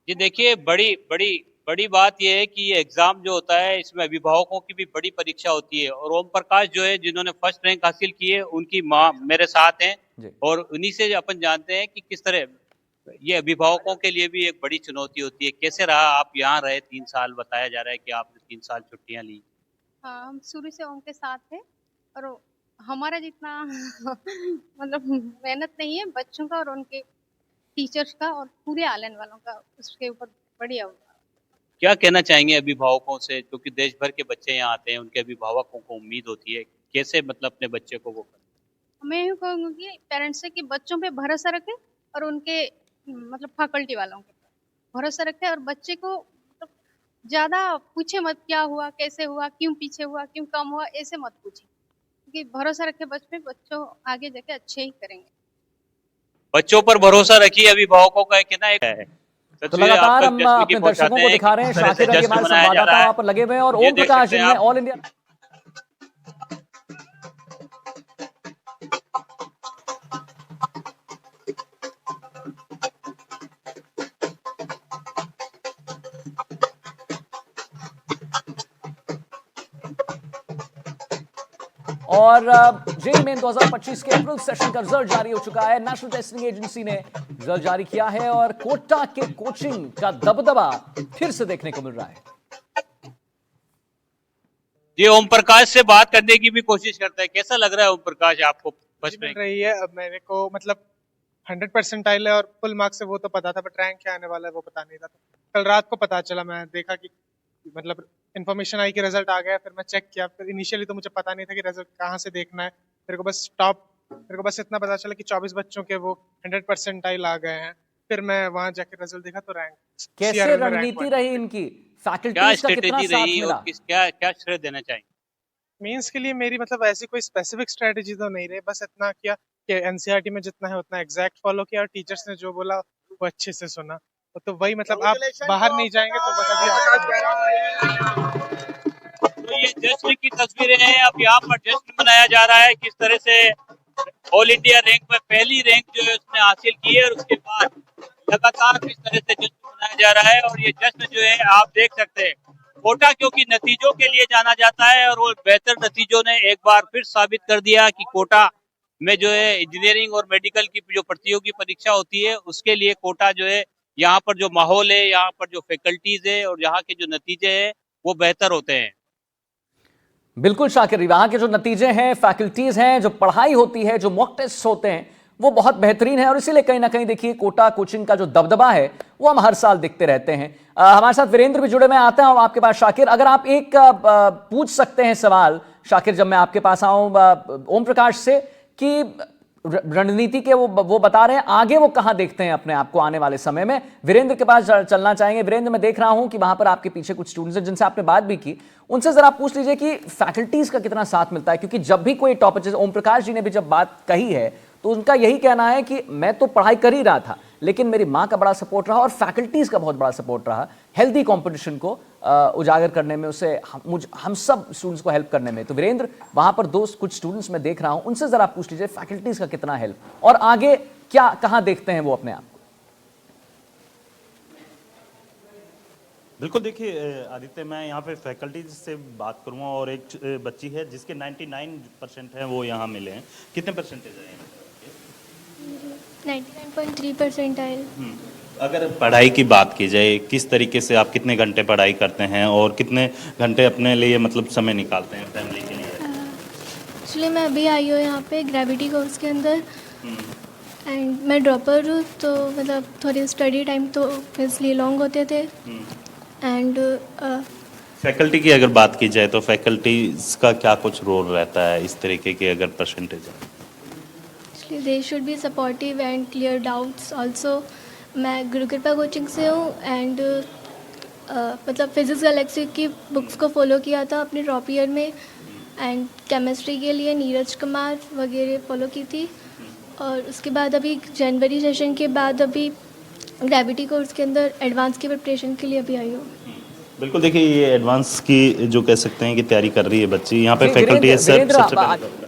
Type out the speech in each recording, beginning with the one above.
जी देखिए, बड़ी बड़ी बड़ी बात ये है कि ये एग्जाम जो होता है इसमें अभिभावकों की भी बड़ी परीक्षा होती है और ओम प्रकाश जो है जिन्होंने फर्स्ट रैंक हासिल की है उनकी माँ मेरे साथ हैं जी। और उन्हीं से अपन जानते हैं कि किस तरह ये अभिभावकों के लिए भी एक बड़ी चुनौती होती है। कैसे रहा, आप यहाँ रहे 3 साल, बताया जा रहा है कि आपने 3 साल छुट्टियां ली। हाँ, हम शुरू से उनके साथ थे और हमारा जितना मतलब मेहनत नहीं है बच्चों का और उनके टीचर्स का और पूरे आलन वालों का उसके ऊपर बढ़िया हुआ। क्या कहना चाहेंगे अभिभावकों से, क्योंकि देश भर के बच्चे यहाँ आते हैं, उनके अभिभावकों को उम्मीद होती है, कैसे मतलब अपने बच्चे को वो करें? मैं यूँ कहूँगी कि पेरेंट्स से कि बच्चों पे भरोसा रखें और उनके मतलब फैकल्टी वालों के भरोसा रखें और बच्चे को मतलब ज़्यादा पूछे मत क्या हुआ, कैसे हुआ, क्यों पीछे हुआ, क्यों कम हुआ, ऐसे मत पूछें। क्योंकि भरोसा रखें बच्चों आगे जाके अच्छे ही करेंगे। बच्चों पर भरोसा रखिए, अभिभावकों का कहना एक है। तो तस्वीरें आप लगातार तक हम जश्न की अपने दर्शकों पहुंचाते को हैं दिखा कि रहे हैं, किस तरह से शाकिर अली जश्न हमारे मनाया जा संवाददाता रहा वहां पर लगे हुए हैं और है। ये ओम देख प्रकाश सकते हैं इनमें आप। ऑल इंडिया और जेई मेन 2025 के अप्रैल सेशन का रिजल्ट जारी हो चुका है। नेशनल टेस्टिंग एजेंसी ने रिजल्ट जारी किया है और कोटा के कोचिंग का दबदबा फिर से देखने को मिल रहा है। ये ओम प्रकाश से बात करने की भी कोशिश करता है। कैसा लग रहा है ओम प्रकाश आपको? फर्स्ट मिल रैंक रही है। अब मेरे को मतलब 100% है और फुल मार्क्स से वो तो पता था, बट रैंक क्या आने वाला है वो पता नहीं था। कल रात को पता चला, मैं देखा कि मतलब इन्फॉर्मेशन आई कि रिजल्ट आ गया, फिर मैं चेक किया। फिर इनिशियली तो मुझे पता नहीं था कि रिजल्ट कहाँ से देखना है। मेरे को बस इतना पता चला कि 24 बच्चों के वो 100% आ गए हैं। फिर मैं वहां जाके रिजल्ट देखा तो रैंक कैसे सीआरबी में रैंक रणनीति रही इनकी, क्या फैकल्टीज का कितना स्ट्रेटेजी साथ रही और मिला? क्या क्या श्रेय देना चाहिए? मेंस के लिए मेरी मतलब ऐसी कोई स्पेसिफिक स्ट्रेटेजी तो नहीं रही, बस इतना किया कि एनसीईआरटी में जितना है उतना एग्जैक्ट फॉलो किया और टीचर्स ने जो बोला वो अच्छे से सुना। तो वही मतलब आप बाहर नहीं जाएंगे तो बस तो ये जश्न की तस्वीरें हैं। अब यहाँ पर जश्न मनाया जा रहा है, किस तरह से ऑल इंडिया रैंक में पहली रैंक जो है उसने हासिल की है और उसके बाद लगातार किस तरह से जश्न मनाया जा रहा है। और ये जश्न जो है आप देख सकते हैं, कोटा क्योंकि नतीजों के लिए जाना जाता है और वो बेहतर नतीजों ने एक बार फिर साबित कर दिया कि कोटा में जो है इंजीनियरिंग और मेडिकल की जो प्रतियोगी परीक्षा होती है उसके लिए कोटा जो है, यहाँ पर जो माहौल है, यहाँ पर जो फैकल्टीज है और यहाँ के जो नतीजे हैं वो बेहतर होते हैं। बिल्कुल शाकिर, वहां के जो नतीजे हैं, फैकल्टीज हैं, जो पढ़ाई होती है, जो मॉक टेस्ट होते हैं, वो बहुत बेहतरीन है और इसीलिए कहीं ना कहीं देखिए कोटा कोचिंग का जो दबदबा है वो हम हर साल देखते रहते हैं। हमारे साथ वीरेंद्र भी जुड़े, मैं आता हूं आपके पास। शाकिर, अगर आप एक पूछ सकते हैं सवाल शाकिर, जब मैं आपके पास आऊं ओम प्रकाश से, कि रणनीति के वो बता रहे हैं, आगे वो कहां देखते हैं अपने आप को आने वाले समय में। वीरेंद्र के पास चलना चाहेंगे। वीरेंद्र, मैं देख रहा हूं कि वहां पर आपके पीछे कुछ स्टूडेंट्स हैं जिनसे आपने बात भी की, उनसे जरा पूछ लीजिए कि फैकल्टीज का कितना साथ मिलता है, क्योंकि जब भी कोई टॉपिक, जैसे ओम प्रकाश जी ने भी जब बात कही है तो उनका यही कहना है कि मैं तो पढ़ाई कर ही रहा था लेकिन मेरी माँ का बड़ा सपोर्ट रहा और फैकल्टीज का बहुत बड़ा सपोर्ट रहा हेल्दी कंपटीशन को उजागर करने में, उसे हम सब स्टूडेंट्स को हेल्प करने में। तो वीरेंद्र, वहां पर दोस्त कुछ स्टूडेंट्स मैं देख रहा हूं, उनसे जरा पूछ लीजिए फैकल्टीज का कितना हेल्प और आगे क्या कहां देखते हैं वो अपने आप को। बिल्कुल, देखिए आदित्य, मैं यहाँ पे फैकल्टीज से बात करूँगा और एक बच्ची है जिसके 99% हैं वो यहाँ मिले हैं। कितने परसेंटेज है? 99.3% आए। अगर पढ़ाई की बात की जाए, किस तरीके से आप कितने घंटे पढ़ाई करते हैं और कितने घंटे अपने लिए मतलब समय निकालते हैं फैमिली के लिए? एक्चुअली मैं अभी आई हूँ यहाँ पे ग्रेविटी कोर्स के अंदर एंड मैं ड्रॉपर हूँ, तो मतलब थोड़ी स्टडी टाइम तो इसलिए लॉन्ग होते थे। एंड फैकल्टी की अगर बात की जाए तो फैकल्टीज का क्या कुछ रोल रहता है इस तरीके के अगर परसेंटेज है? Actually they should be supportive and clear doubts also. मैं गुरु कृपा कोचिंग से हूँ एंड मतलब फिजिक्स गैलेक्सी की बुक्स को फॉलो किया था अपने ड्रॉप ईयर में एंड केमिस्ट्री के लिए नीरज कुमार वगैरह फॉलो की थी। और उसके बाद अभी जनवरी सेशन के बाद अभी ग्रेविटी कोर्स के अंदर एडवांस की प्रिपरेशन के लिए अभी आई हूँ। बिल्कुल, देखिए ये एडवांस की जो कह सकते हैं कि तैयारी कर रही है बच्ची। यहाँ पे फैकल्टी है सर, सबसे पहले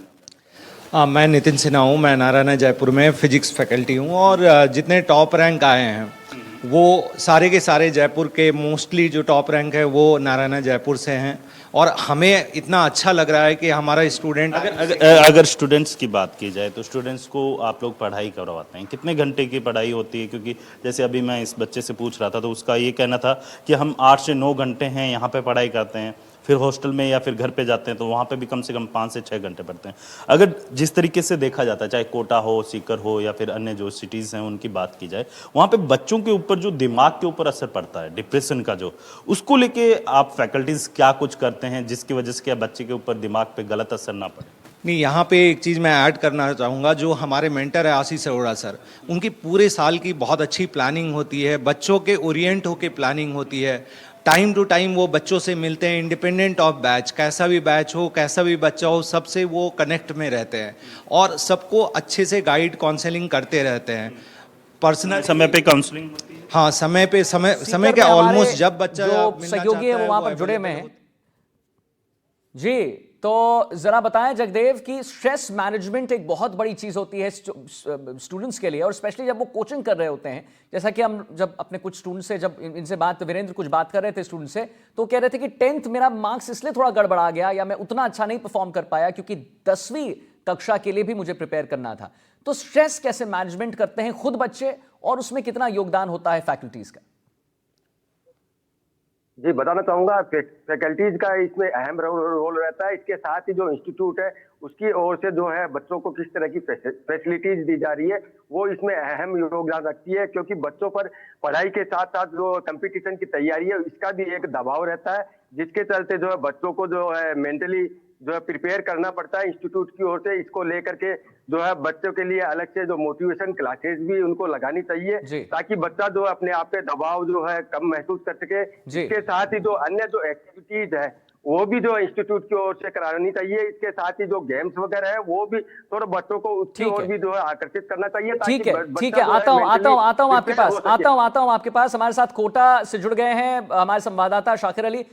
मैं नितिन सिन्हा हूँ। मैं नारायण जयपुर में फिजिक्स फैकल्टी हूँ और जितने टॉप रैंक आए हैं वो सारे के सारे जयपुर के मोस्टली जो टॉप रैंक है वो नारायणा जयपुर से हैं और हमें इतना अच्छा लग रहा है कि हमारा स्टूडेंट अगर स्टूडेंट्स की बात की जाए तो स्टूडेंट्स को आप लोग पढ़ाई करवाते हैं, कितने घंटे की पढ़ाई होती है? क्योंकि जैसे अभी मैं इस बच्चे से पूछ रहा था तो उसका ये कहना था कि हम 8 से 9 घंटे हैं यहाँ पे पढ़ाई करते हैं, फिर हॉस्टल में या फिर घर पे जाते हैं तो वहाँ पे भी कम से कम 5 से 6 घंटे पढ़ते हैं। अगर जिस तरीके से देखा जाता है, चाहे कोटा हो, सीकर हो या फिर अन्य जो सिटीज़ हैं उनकी बात की जाए, वहाँ पे बच्चों के ऊपर जो दिमाग के ऊपर असर पड़ता है डिप्रेशन का, जो उसको लेके आप फैकल्टीज़ क्या कुछ करते हैं जिसकी वजह से क्या बच्चे के ऊपर दिमाग पे गलत असर ना पड़े? नहीं, यहाँ पे एक चीज़ मैं ऐड करना चाहूँगा। जो हमारे मेंटर है आशीष अरोड़ा सर, उनकी पूरे साल की बहुत अच्छी प्लानिंग होती है, बच्चों के ओरिएंट होके प्लानिंग होती है। टाइम टू टाइम वो बच्चों से मिलते हैं, इंडिपेंडेंट ऑफ बैच, कैसा भी बैच हो, कैसा भी बच्चा हो, सबसे वो कनेक्ट में रहते हैं और सबको अच्छे से गाइड काउंसलिंग करते रहते हैं। पर्सनल समय पे काउंसलिंग होती है? हाँ, समय पे समय सीकर के में हमारे ऑलमोस्ट जब बच्चा जो मिलना सहयोगी है चाहता वो वहां पर वो जुड़े हुए available हैं। जी, तो जरा बताएं जगदेव कि स्ट्रेस मैनेजमेंट एक बहुत बड़ी चीज होती है स्टूडेंट्स के लिए, और स्पेशली जब वो कोचिंग कर रहे होते हैं। जैसा कि हम जब अपने कुछ स्टूडेंट से जब इनसे बात, वीरेंद्र कुछ बात कर रहे थे स्टूडेंट से, तो कह रहे थे कि 10th मेरा मार्क्स इसलिए थोड़ा गड़बड़ा गया या मैं उतना अच्छा नहीं परफॉर्म कर पाया क्योंकि 10वीं कक्षा के लिए भी मुझे प्रिपेयर करना था। तो स्ट्रेस कैसे मैनेजमेंट करते हैं खुद बच्चे, और उसमें कितना योगदान होता है फैकल्टीज का? जी, बताना चाहूँगा फैकल्टीज का इसमें अहम रोल रहता है। इसके साथ ही जो इंस्टीट्यूट है उसकी ओर से जो है बच्चों को किस तरह की फैसिलिटीज दी जा रही है वो इसमें अहम योगदान रखती है, क्योंकि बच्चों पर पढ़ाई के साथ साथ जो कंपटीशन की तैयारी है इसका भी एक दबाव रहता है, जिसके चलते जो है बच्चों को जो है मेंटली जो है प्रिपेयर करना पड़ता है। इंस्टीट्यूट की ओर से इसको लेकर के जो है बच्चों के लिए अलग से जो मोटिवेशन क्लासेस भी उनको लगानी चाहिए, ताकि बच्चा जो अपने आप पे दबाव जो है कम महसूस कर सके। इसके साथ ही जो अन्य जो एक्टिविटीज है वो भी जो इंस्टीट्यूट की ओर से करानी चाहिए। इसके साथ ही जो गेम्स वगैरह है वो भी थोड़ा बच्चों को उसकी ओर भी जो है आकर्षित करना चाहिए। ठीक है, ठीक है, आता हूं आपके पास, हमारे साथ कोटा से जुड़ गए हैं हमारे संवाददाता शाकिर अली।